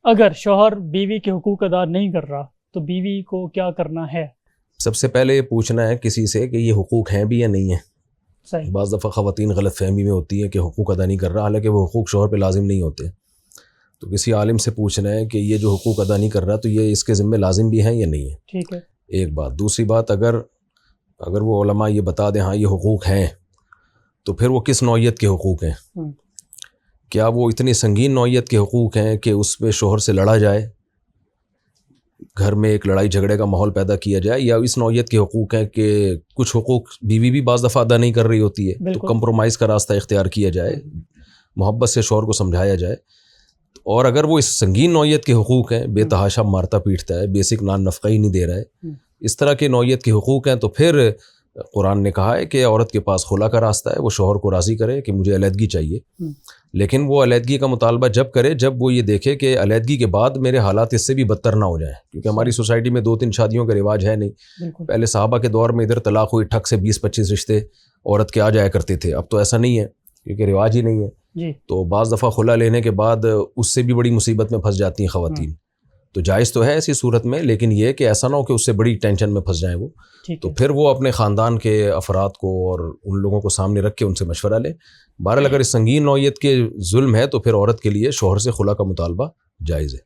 اگر شوہر بیوی کے حقوق ادا نہیں کر رہا تو بیوی کو کیا کرنا ہے؟ سب سے پہلے یہ پوچھنا ہے کسی سے کہ یہ حقوق ہیں بھی یا نہیں ہیں. صحیح. بعض دفعہ خواتین غلط فہمی میں ہوتی ہے کہ حقوق ادا نہیں کر رہا، حالانکہ وہ حقوق شوہر پہ لازم نہیں ہوتے. تو کسی عالم سے پوچھنا ہے کہ یہ جو حقوق ادا نہیں کر رہا تو یہ اس کے ذمہ لازم بھی ہیں یا نہیں ہیں. ٹھیک ہے. ایک بات. دوسری بات، اگر وہ علماء یہ بتا دیں ہاں یہ حقوق ہیں، تو پھر وہ کس نوعیت کے حقوق ہیں؟ کیا وہ اتنی سنگین نوعیت کے حقوق ہیں کہ اس پہ شوہر سے لڑا جائے، گھر میں ایک لڑائی جھگڑے کا ماحول پیدا کیا جائے، یا اس نوعیت کے حقوق ہیں کہ کچھ حقوق بیوی بھی بعض دفعہ ادا نہیں کر رہی ہوتی ہے تو کمپرومائز کا راستہ اختیار کیا جائے، محبت سے شوہر کو سمجھایا جائے. اور اگر وہ اس سنگین نوعیت کے حقوق ہیں، بے تحاشا مارتا پیٹتا ہے، بیسک نان نفقہ ہی نہیں دے رہا ہے، اس طرح کے نوعیت کے حقوق ہیں، تو پھر قرآن نے کہا ہے کہ عورت کے پاس خلا کا راستہ ہے، وہ شوہر کو راضی کرے کہ مجھے علیحدگی چاہیے. لیکن وہ علیحدگی کا مطالبہ جب کرے جب وہ یہ دیکھے کہ علیحدگی کے بعد میرے حالات اس سے بھی بدتر نہ ہو جائیں، کیونکہ ہماری سوسائٹی میں 2-3 شادیوں کا رواج ہے نہیں. پہلے صحابہ کے دور میں ادھر طلاق ہوئی ٹھک سے 20-25 رشتے عورت کے آ جایا کرتے تھے، اب تو ایسا نہیں ہے کیونکہ رواج ہی نہیں ہے. تو بعض دفعہ خلا لینے کے بعد اس سے بھی بڑی مصیبت میں پھنس جاتی ہیں خواتین. تو جائز تو ہے ایسی صورت میں، لیکن یہ کہ ایسا نہ ہو کہ اس سے بڑی ٹینشن میں پھنس جائیں وہ. تو پھر وہ اپنے خاندان کے افراد کو اور ان لوگوں کو سامنے رکھ کے ان سے مشورہ لے. بہرحال اگر اس سنگین نوعیت کے ظلم ہے تو پھر عورت کے لیے شوہر سے خلا کا مطالبہ جائز ہے.